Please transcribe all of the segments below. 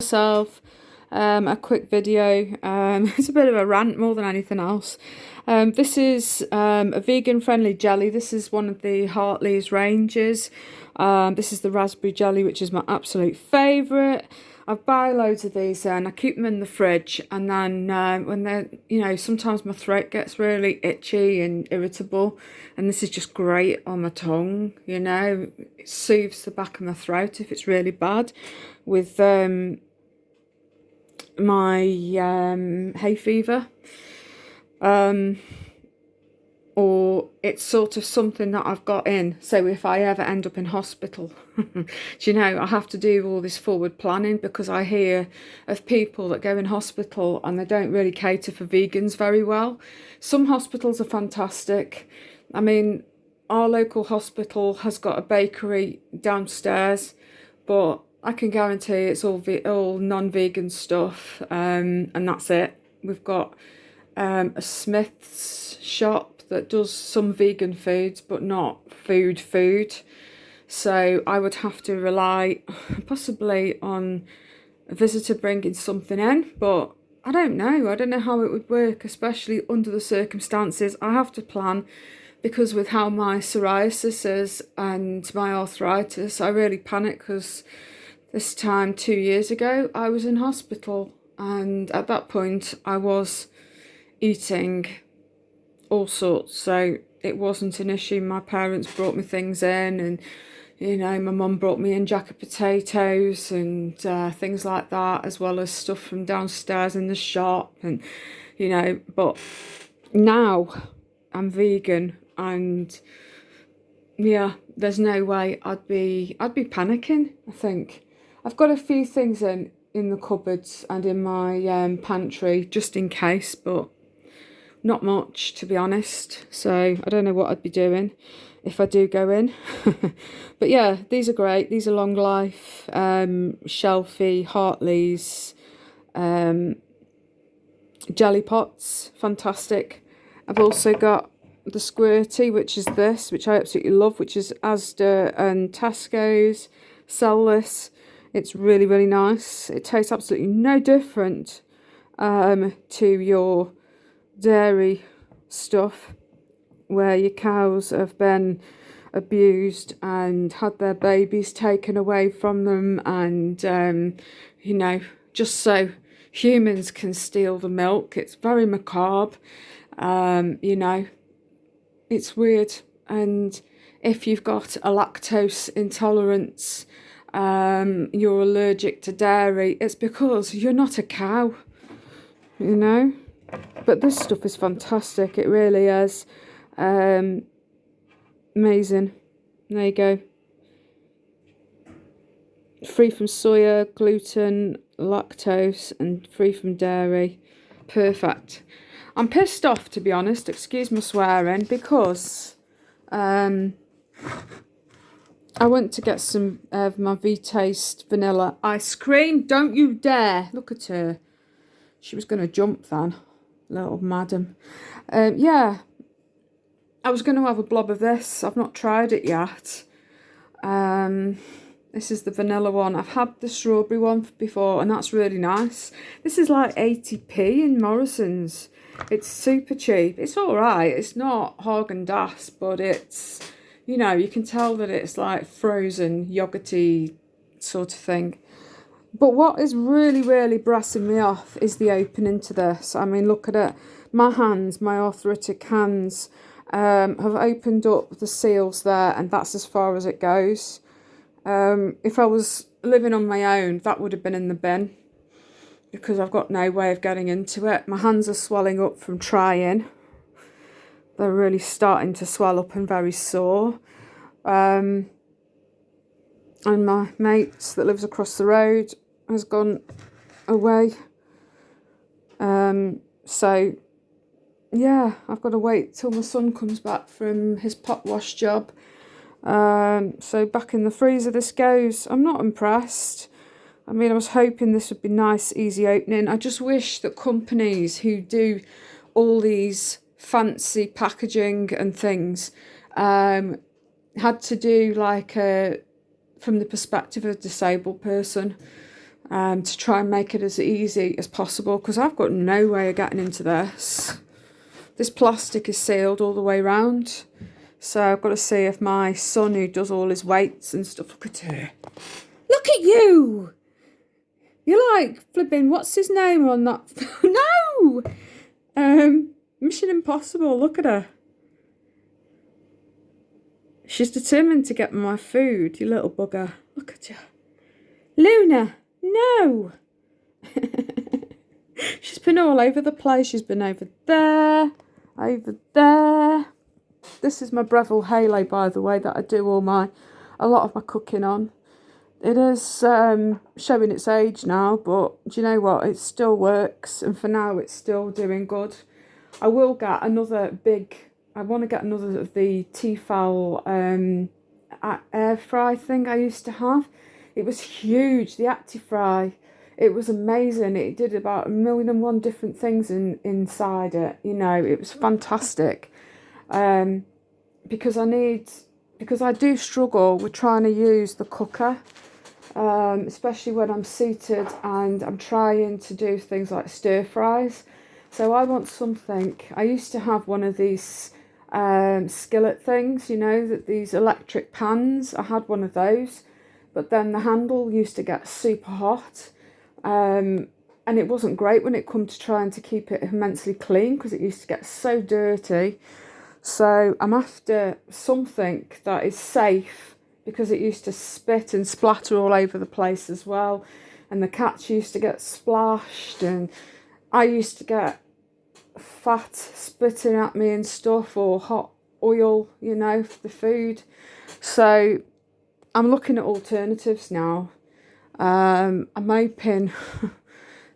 Myself a quick video. It's a bit of a rant more than anything else. This is a vegan friendly jelly. This is one of the Hartley's ranges. This is the raspberry jelly, which is my absolute favourite. I buy loads of these and I keep them in the fridge, and then when they're, sometimes my throat gets really itchy and irritable, and this is just great on my tongue, it soothes the back of my throat if it's really bad with my hay fever, or it's sort of something that I've got in, so if I ever end up in hospital, I have to do all this forward planning, because I hear of people that go in hospital and they don't really cater for vegans very well. Some hospitals are fantastic. I mean, our local hospital has got a bakery downstairs, but I can guarantee it's all non-vegan stuff, and that's it. We've got a Smith's shop that does some vegan foods, but not food. So I would have to rely possibly on a visitor bringing something in, but I don't know. I don't know how it would work, especially under the circumstances. I have to plan, because with how my psoriasis is and my arthritis, I really panic, because this time 2 years ago I was in hospital, and at that point I was eating all sorts, so it wasn't an issue. My parents brought me things in, and my mum brought me in jacket potatoes and things like that, as well as stuff from downstairs in the shop, and but now I'm vegan, and yeah, there's no way I'd be panicking. I think I've got a few things in the cupboards and in my pantry just in case, but not much, to be honest. So I don't know what I'd be doing if I do go in. But yeah, these are great. These are long life, shelfy Hartley's jelly pots. Fantastic. I've also got the squirty, which is this, which I absolutely love, which is Asda and Tesco's. Sell this. It's really, really nice. It tastes absolutely no different to your dairy stuff, where your cows have been abused and had their babies taken away from them, and just so humans can steal the milk. It's very macabre. It's weird. And if you've got a lactose intolerance, you're allergic to dairy, it's because you're not a cow, But this stuff is fantastic. It really is. Amazing. There you go. Free from soya, gluten, lactose, and free from dairy. Perfect. I'm pissed off, to be honest, excuse my swearing, because I went to get some of my V-Taste vanilla ice cream. Don't you dare. Look at her. She was going to jump then. Little madam. Yeah, I was going to have a blob of this. I've not tried it yet. This is the vanilla one. I've had the strawberry one before, and that's really nice. This is like 80p in Morrisons. It's super cheap. It's all right. It's not Haagen-Dazs, but it's, you can tell that it's like frozen yogurty sort of thing. But what is really, really brassing me off is the opening to this. I mean, look at it. My hands, my arthritic hands, have opened up the seals there, and that's as far as it goes. If I was living on my own, that would have been in the bin, because I've got no way of getting into it. My hands are swelling up from trying. They're really starting to swell up and very sore. And my mate that lives across the road has gone away. So yeah, I've got to wait till my son comes back from his pot wash job. So back in the freezer this goes. I'm not impressed. I mean, I was hoping this would be nice, easy opening. I just wish that companies who do all these fancy packaging and things had to do like from the perspective of a disabled person. to try and make it as easy as possible, because I've got no way of getting into this. This plastic is sealed all the way around. So I've got to see if my son, who does all his weights and stuff, look at her. Look at you! You're like flipping, what's his name on that? No! Mission Impossible, look at her. She's determined to get my food, you little bugger. Look at you. Luna, no! She's been all over the place. She's been over there, over there. This is my Breville Halo, by the way, that I do a lot of my cooking on. It is showing its age now, but do you know what? It still works, and for now it's still doing good. I will get another I want to get another of the Tefal air fry thing I used to have. It was huge, the ActiFry. It was amazing. It did about 1,000,001 different things inside it. You know, it was fantastic. Because I do struggle with trying to use the cooker, especially when I'm seated and I'm trying to do things like stir fries. So I want something. I used to have one of these skillet things, you know, these electric pans. I had one of those, but then the handle used to get super hot, and it wasn't great when it come to trying to keep it immensely clean, because it used to get so dirty. So I'm after something that is safe, because it used to spit and splatter all over the place as well, and the cats used to get splashed, and I used to get fat spitting at me and stuff, or hot oil, you know, for the food. So I'm looking at alternatives now. I'm hoping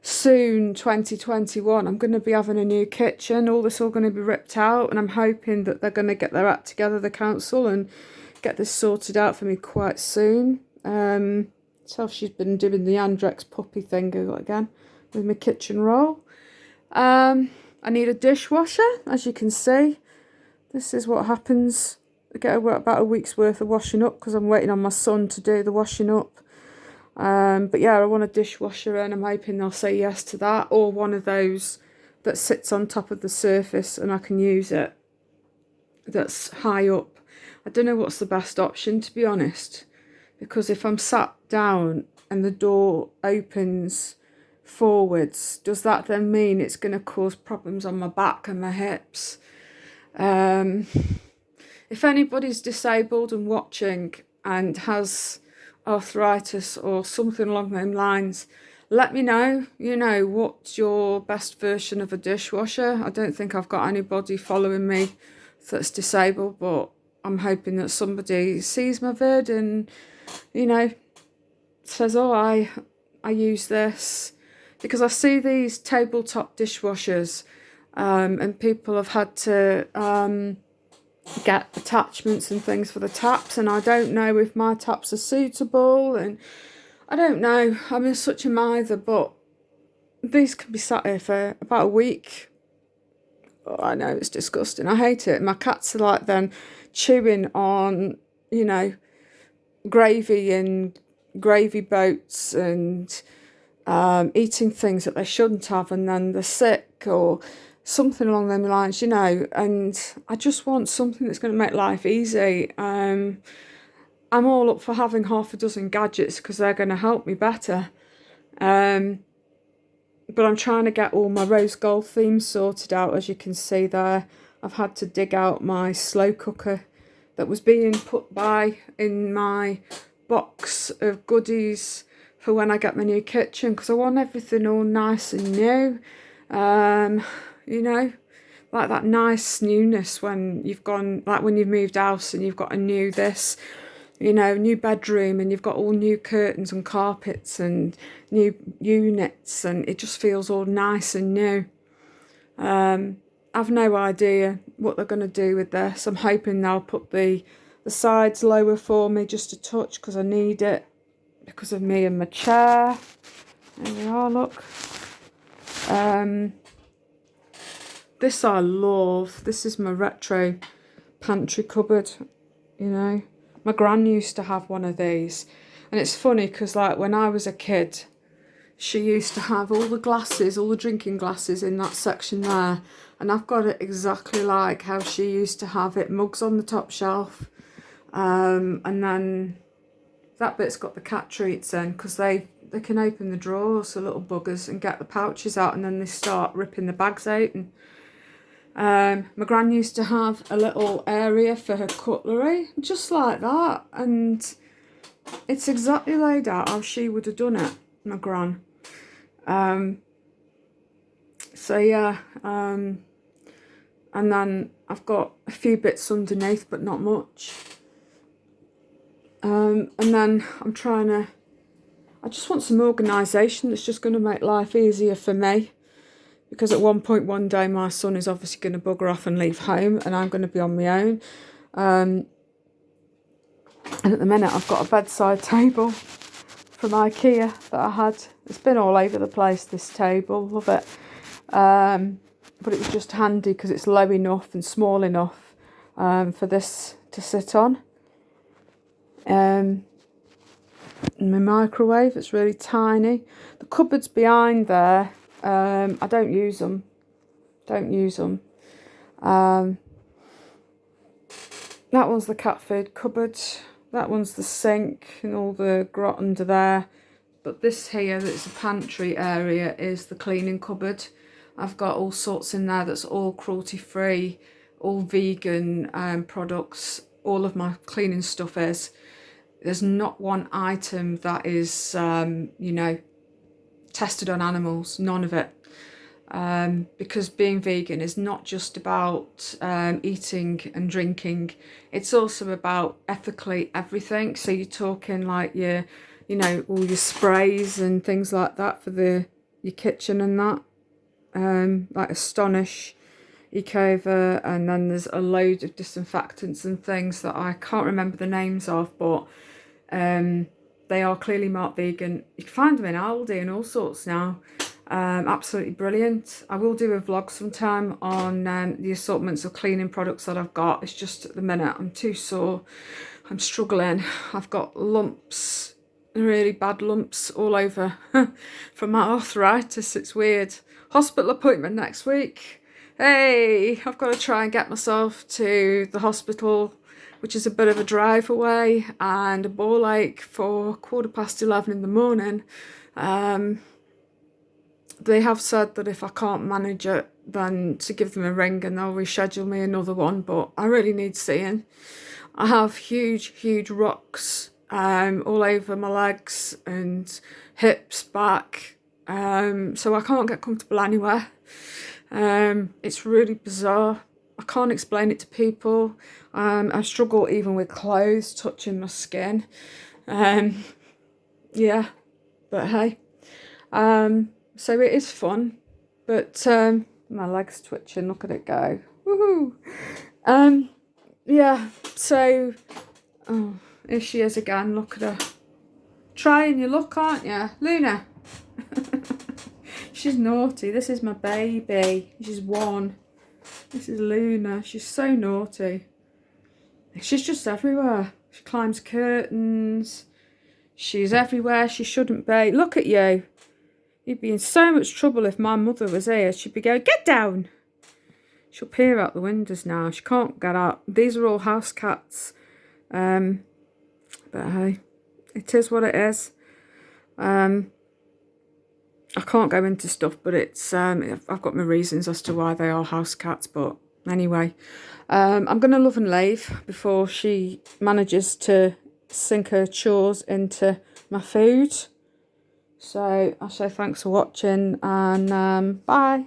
soon, 2021, I'm going to be having a new kitchen. All this all going to be ripped out, and I'm hoping that they're going to get their act together, the council, and get this sorted out for me quite soon. So she's been doing the Andrex puppy thing again with my kitchen roll. I need a dishwasher, as you can see. This is what happens. I get about a week's worth of washing up, because I'm waiting on my son to do the washing up. But yeah, I want a dishwasher, and I'm hoping they'll say yes to that, or one of those that sits on top of the surface and I can use it, that's high up. I don't know what's the best option, to be honest, because if I'm sat down and the door opens forwards, does that then mean it's going to cause problems on my back and my hips? If anybody's disabled and watching and has arthritis or something along those lines, let me know. You know, what's your best version of a dishwasher? I don't think I've got anybody following me that's disabled, but I'm hoping that somebody sees my vid and, you know, says, oh, I use this, because I see these tabletop dishwashers, and people have had to get attachments and things for the taps, and I don't know if my taps are suitable, and I don't know. I'm in such a mither, but these can be sat here for about a week. Oh, I know, it's disgusting. I hate it. My cats are like then chewing on, you know, gravy and gravy boats, and eating things that they shouldn't have, and then they're sick or something along those lines, you know. And I just want something that's going to make life easy. I'm all up for having half a dozen gadgets, because they're going to help me better. But I'm trying to get all my rose gold themes sorted out. As you can see there, I've had to dig out my slow cooker that was being put by in my box of goodies for when I get my new kitchen, because I want everything all nice and new. You know, like that nice newness when you've gone, like when you've moved house and you've got a new this, you know, new bedroom, and you've got all new curtains and carpets and new units, and it just feels all nice and new. I've no idea what they're going to do with this. I'm hoping they'll put the sides lower for me just a touch, because I need it because of me and my chair. There we are, look. This I love. This is my retro pantry cupboard, you know. My gran used to have one of these. And it's funny because, like, when I was a kid, she used to have all the glasses, all the drinking glasses in that section there. And I've got it exactly like how she used to have it, mugs on the top shelf. And then that bit's got the cat treats in, because they can open the drawers, the little buggers, and get the pouches out, and then they start ripping the bags out. And my gran used to have a little area for her cutlery, just like that. And it's exactly laid out how she would have done it, my gran. So yeah, and then I've got a few bits underneath, but not much. And then I just want some organisation that's just going to make life easier for me. Because at one day, my son is obviously going to bugger off and leave home, and I'm going to be on my own. And at the minute, I've got a bedside table from IKEA that I had. It's been all over the place, this table, love it. But it was just handy because it's low enough and small enough for this to sit on. And my microwave, it's really tiny. The cupboards behind there, I don't use them. That one's the cat food cupboard. That one's the sink and all the grot under there. But this here, that's a pantry area, is the cleaning cupboard. I've got all sorts in there that's all cruelty free, all vegan products. All of my cleaning stuff is. There's not one item that is, you know, tested on animals. None of it. Because being vegan is not just about eating and drinking. It's also about ethically everything. So you're talking like your, you know, all your sprays and things like that for your kitchen and that. Like Astonish, Ecova, and then there's a load of disinfectants and things that I can't remember the names of, but they are clearly marked vegan. You can find them in Aldi and all sorts now. Absolutely brilliant. I will do a vlog sometime on the assortments of cleaning products that I've got. It's just at the minute I'm too sore. I'm struggling. I've got lumps, really bad lumps all over from my arthritis. It's weird. Hospital appointment next week. Hey, I've got to try and get myself to the hospital, which is a bit of a drive away, and a ball ache for 11:15 in the morning. They have said that if I can't manage it, then to give them a ring and they'll reschedule me another one, but I really need seeing. I have huge rocks all over my legs and hips, back, so I can't get comfortable anywhere. It's really bizarre. I can't explain it to people. I struggle even with clothes touching my skin. Yeah, but hey. So it is fun, but my leg's twitching, look at it go. Woohoo! Yeah, so, oh, here she is again, look at her. Trying your luck, aren't you? Luna. She's naughty. This is my baby. She's 1. This is Luna. She's so naughty. She's just everywhere. She climbs curtains. She's everywhere she shouldn't be. Look at you. You'd be in so much trouble if my mother was here. She'd be going, get down. She'll peer out the windows now. She can't get out. These are all house cats. But hey, it is what it is. I can't go into stuff, but it's I've got my reasons as to why they are house cats. But anyway, I'm going to love and leave before she manages to sink her chores into my food. So I'll say thanks for watching, and bye.